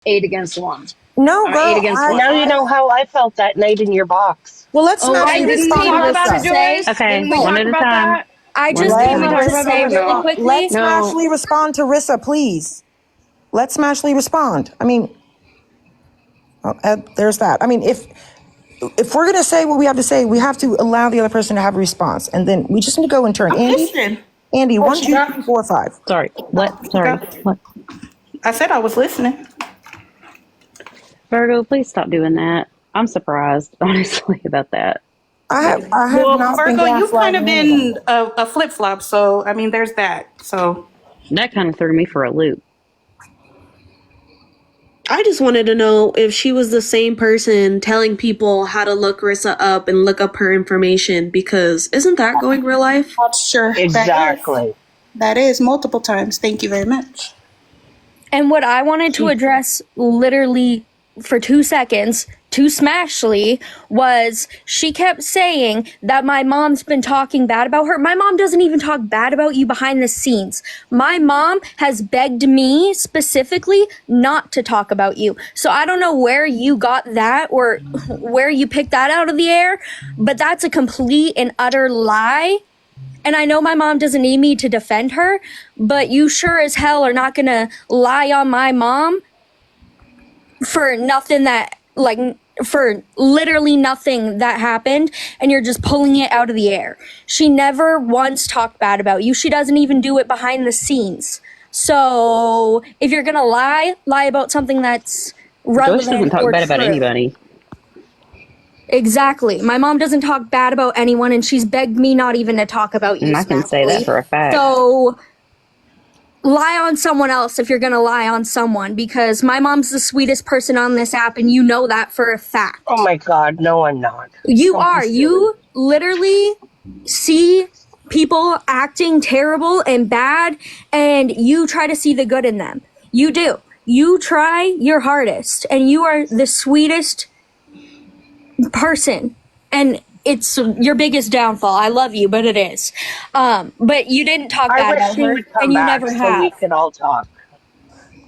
8-1. No, I'm girl. 8-1. Now you know how I felt that night in your box. Well, let's not Didn't we respond talk to about it, Rissa. Joyce? Okay, Didn't we one talk at a about time. that? I just Let Didn't we wanted talk to about say that or really no? quickly. Let No. Smashley respond to Rissa, please. Let Smashley respond. I mean, there's that. I mean, if we're gonna say what we have to say, we have to allow the other person to have a response, and then we just need to go in turn. I'm listening. Andy, What 1, you 2, got? 3, 4, 5. Sorry. What? Sorry. What? I said I was listening. Virgo, please stop doing that. I'm surprised, honestly, about that. I have Well, not been Virgo, you've kind of gaslighting anyone. been a flip flop. So, I mean, there's that. So, That kind of threw me for a loop. I just wanted to know if she was the same person telling people how to look Rissa up and look up her information, because isn't that going real life? sure. Exactly. That is multiple times. Thank you very much. And what I wanted to address literally for 2 seconds to Smashley was she kept saying that my mom's been talking bad about her. My mom doesn't even talk bad about you behind the scenes. My mom has begged me specifically not to talk about you. So I don't know where you got that or where you picked that out of the air, but that's a complete and utter lie. And I know my mom doesn't need me to defend her, but you sure as hell are not gonna lie on my mom for nothing that, like, for literally nothing that happened, and you're just pulling it out of the air. She never once talked bad about you. She doesn't even do it behind the scenes. So if you're gonna lie about something that's Joyce relevant doesn't talk or bad about true. anybody. Exactly. My mom doesn't talk bad about anyone, and she's begged me not even to talk about you. And I can say that Smashley. for a fact. So lie on someone else if you're gonna lie on someone, because my mom's the sweetest person on this app, and you know that for a fact. Oh my God, no, I'm not. You Don't be are. silly. You literally see people acting terrible and bad, and you try to see the good in them. You do. You try your hardest, and you are the sweetest person, and it's your biggest downfall. I love you, but it is. But you didn't talk I bad wish about she her, would come and you back never so we have. could all talk.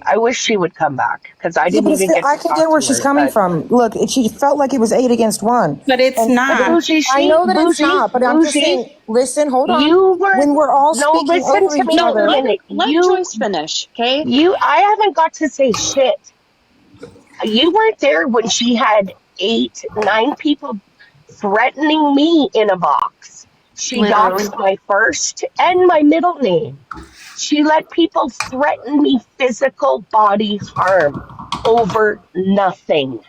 I wish she would come back because I Yeah, didn't but even get I to can talk get where to she's her. coming But from. Look, she felt like it was 8-1. But it's not. Bougie, I know that it's not, but I'm just Bougie, saying, listen, hold on. you were, When we're all no, speaking listen over to each me No, for a other. minute. let Joyce finish, okay? I haven't got to say shit. You weren't there when she had 8, 9 people threatening me in a box. She Literally. doxed my first and my middle name. She let people threaten me physical body harm over nothing.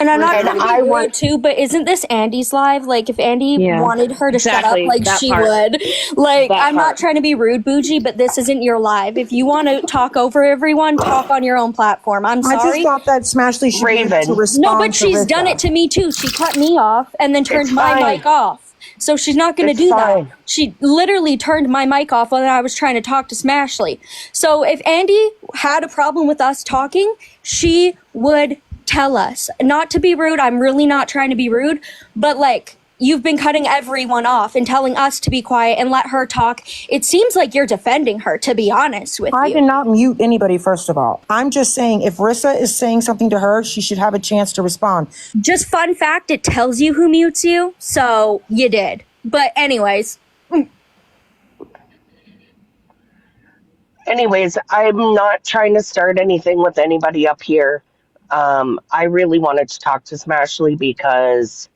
And I'm not And trying to be I rude want too, but isn't this Andy's live? Like, if Andy Yeah. wanted her to shut up, Exactly. like, That she part. would. Like, That I'm not part. trying to be rude, Bougie, but this isn't your live. If you want to talk over everyone, talk on your own platform. I'm I just sorry. thought that Smashley should be able to Raven. respond No, but to she's Rissa. done it to me too. She cut me off and then turned It's my fine. mic off. So she's not going to It's do fine. that. She literally turned my mic off when I was trying to talk to Smashley. So if Andy had a problem with us talking, she would tell us. Not to be rude, I'm really not trying to be rude, but like, you've been cutting everyone off and telling us to be quiet and let her talk. It seems like you're defending her, to be honest with I you. did not mute anybody, first of all. I'm just saying, if Rissa is saying something to her, she should have a chance to respond. Just fun fact, it tells you who mutes you, so you did. But anyways, Anyways, I'm not trying to start anything with anybody up here. I really wanted to talk to Smashley because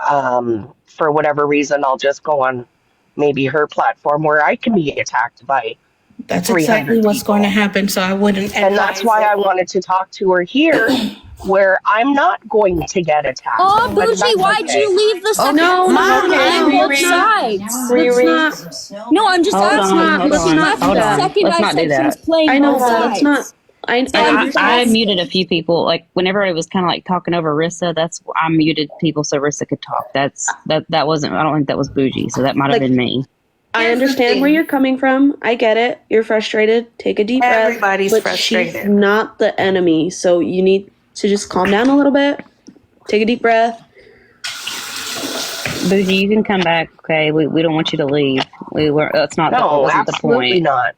for whatever reason, I'll just go on maybe her platform where I can be attacked by That's 300 exactly what's people. going to happen. So I wouldn't. And that's why I wanted to talk to her here where I'm not going to get attacked. oh, But Bougie, that's why'd okay. you leave the second No, on no, both Riri. sides? Let's not. No, I'm just Hold asking. on, hold She on, left hold the on. second Let's I not do said she was that. playing I know, both but sides. let's not. I So And I'm just I asking. muted a few people. Like whenever it was kind of like talking over Rissa, I muted people so Rissa could talk. That wasn't. I don't think that was Bougie. So that might have Like, been me. I Here's the understand where thing. you're coming from. I get it. You're frustrated. Take a deep breath. Everybody's but frustrated. She's not the enemy, so you need to just calm down a little bit. Take a deep breath. Bougie, you can come back. Okay, we don't want you to leave. That No, wasn't the absolutely point. not.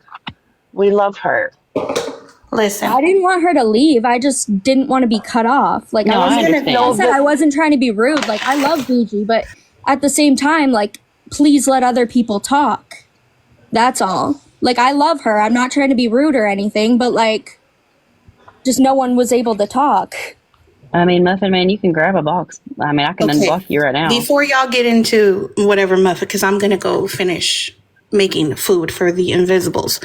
We love her. Listen, I didn't want her to leave. I just didn't want to be cut off. Like, No, I I wasn't understand. I said I wasn't trying to be rude. Like, I love Gigi, but at the same time, like, please let other people talk. That's all. Like, I love her. I'm not trying to be rude or anything, but like, just no one was able to talk. I mean, Muffin Man, you can grab a box. I mean, I can okay. unblock you right now. Before y'all get into whatever Muffin, because I'm gonna go finish making food for the Invisibles.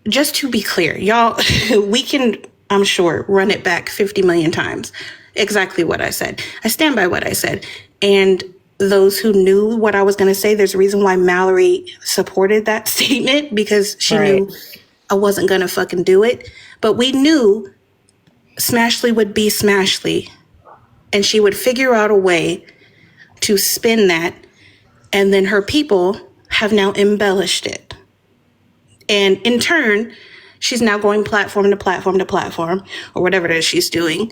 Just to be clear, y'all, we can, I'm sure, run it back 50 million times. Exactly what I said. I stand by what I said. And those who knew what I was going to say, there's a reason why Mallory supported that statement, because she knew I wasn't going to fucking do it. But we knew Smashly would be Smashly, and she would figure out a way to spin that. And then her people have now embellished it. And in turn, she's now going platform to platform to platform, or whatever it is she's doing,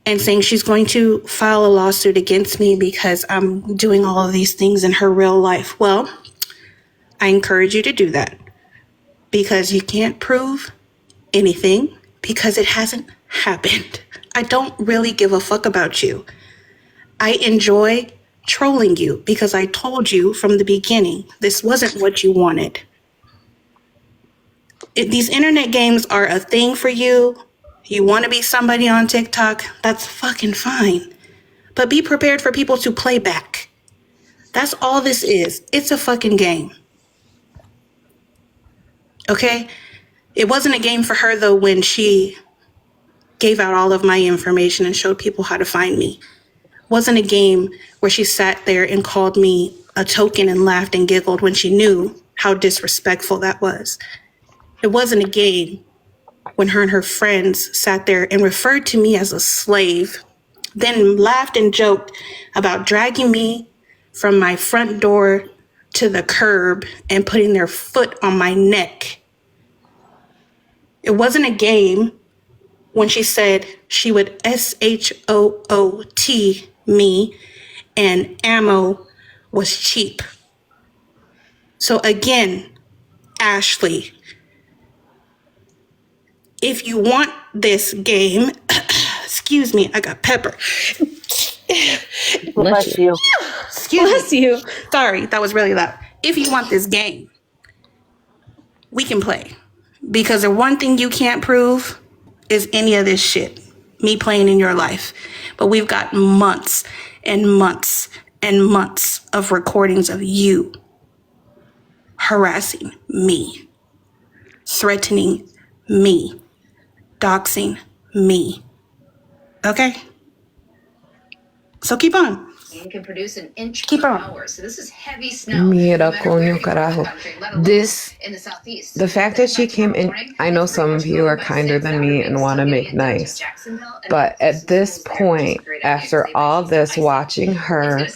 and saying she's going to file a lawsuit against me because I'm doing all of these things in her real life. Well, I encourage you to do that, because you can't prove anything because it hasn't happened. I don't really give a fuck about you. I enjoy trolling you because I told you from the beginning this wasn't what you wanted. If these internet games are a thing for you, you want to be somebody on TikTok, that's fucking fine. But be prepared for people to play back. That's all this is. It's a fucking game. Okay? It wasn't a game for her, though, when she gave out all of my information and showed people how to find me. It wasn't a game where she sat there and called me a token and laughed and giggled when she knew how disrespectful that was. It wasn't a game when her and her friends sat there and referred to me as a slave, then laughed and joked about dragging me from my front door to the curb and putting their foot on my neck. It wasn't a game when she said she would SHOOT me and ammo was cheap. So again, Ashley, if you want this game, excuse me, I got pepper. Bless you. Bless you. Sorry, that was really loud. If you want this game, we can play. Because the one thing you can't prove is any of this shit, me playing in your life. But we've got months and months and months of recordings of you harassing me, threatening me, doxing me. Okay? So keep on. Can produce an inch Keep per on. hour. So this is heavy snow. Mira, no matter where coño, you are in the carajo. country, let alone This, in the southeast. the fact that she came in, I know some of you are kinder than me and want to make nice, but at this point, after all this, watching her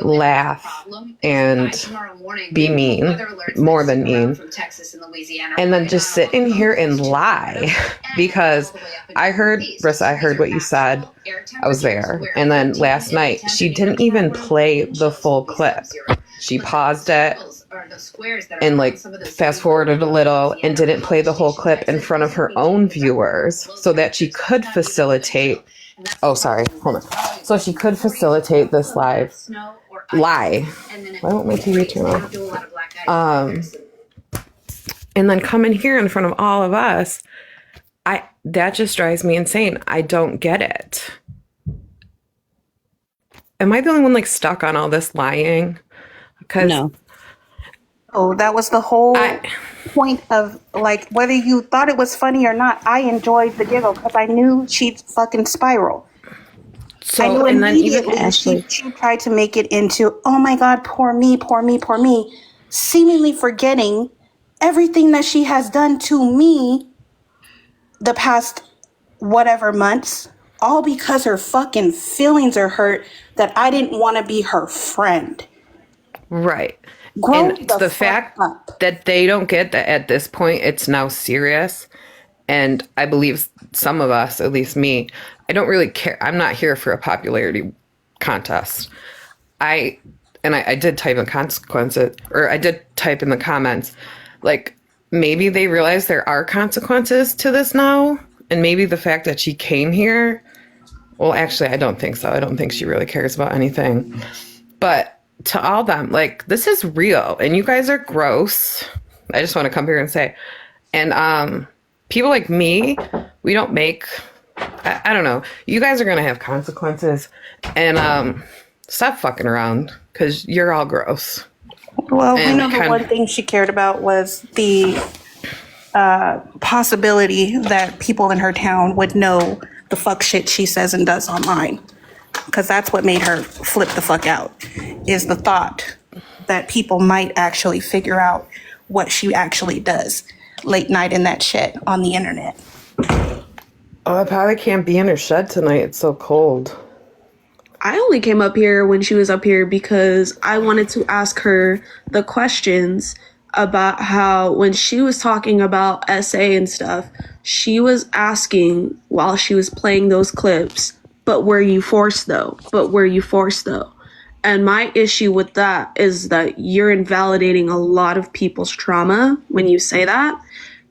laugh and be mean, more than mean, and then just sit in here and lie, because I heard, Brissa, I heard what you said, I was there, and then last night, she didn't even play the full clip. She paused it and like fast forwarded a little and didn't play the whole clip in front of her own viewers so that she could facilitate. Oh, sorry. Hold on. So she could facilitate this lie. Why won't my TV turn on? And then come in here in front of all of us. That just drives me insane. I don't get it. Am I the only one like stuck on all this lying? Because No. Oh, that was the whole point of, like, whether you thought it was funny or not, I enjoyed the giggle because I knew she'd fucking spiral. so I knew and then even immediately Ashley. she tried to make it into, oh my God, poor me, poor me, poor me, seemingly forgetting everything that she has done to me the past whatever months, all because her fucking feelings are hurt that I didn't want to be her friend. Right. Grow And the fuck fact up. that they don't get that at this point, it's now serious. And I believe some of us, at least me, I don't really care. I'm not here for a popularity contest. I did type in consequences, or I did type in the comments, like, maybe they realize there are consequences to this now. And maybe the fact that she came here, well, actually, I don't think so. I don't think she really cares about anything. But to all them, like, this is real and you guys are gross. I just want to come here and say, and people like me, we don't make, I don't know. You guys are going to have consequences and stop fucking around because you're all gross. Well, we And know the kind one of- thing she cared about was the possibility that people in her town would know the fuck shit she says and does online. Because that's what made her flip the fuck out, is the thought that people might actually figure out what she actually does late night in that shit on the internet. Oh, I probably can't be in her shed tonight. It's so cold. I only came up here when she was up here because I wanted to ask her the questions about how when she was talking about SA and stuff, she was asking while she was playing those clips, but were you forced though? But were you forced though? And my issue with that is that you're invalidating a lot of people's trauma when you say that,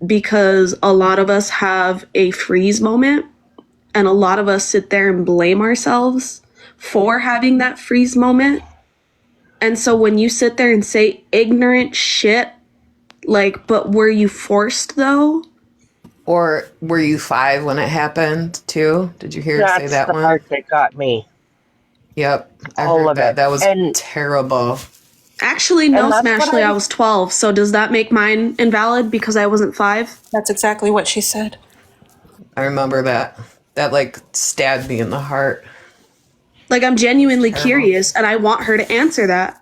because a lot of us have a freeze moment and a lot of us sit there and blame ourselves for having that freeze moment. And so when you sit there and say ignorant shit, like, but were you forced though? Or were you 5 when it happened too? Did you hear her say That's that the one? part that got me. Yep. I All heard of that. it. That was And- terrible. Actually, no, And that's what Smashley, I- I was 12. So does that make mine invalid because I wasn't 5? That's exactly what she said. I remember that. That like stabbed me in the heart. Like, I'm genuinely Terrible. curious and I want her to answer that.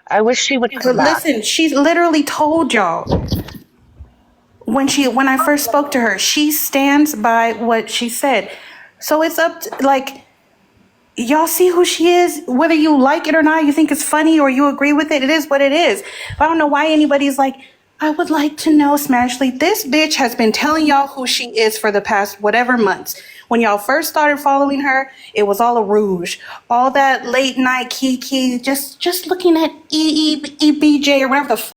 I wish she would But come back. listen, she literally told y'all when I first spoke to her, she stands by what she said. So it's up to, like, y'all see who she is, whether you like it or not, you think it's funny or you agree with it, it is what it is. I don't know why anybody's like, I would like to know, Smashley, this bitch has been telling y'all who she is for the past whatever months. When y'all first started following her, it was all a rouge. All that late night kiki, just looking at EBJ or whatever the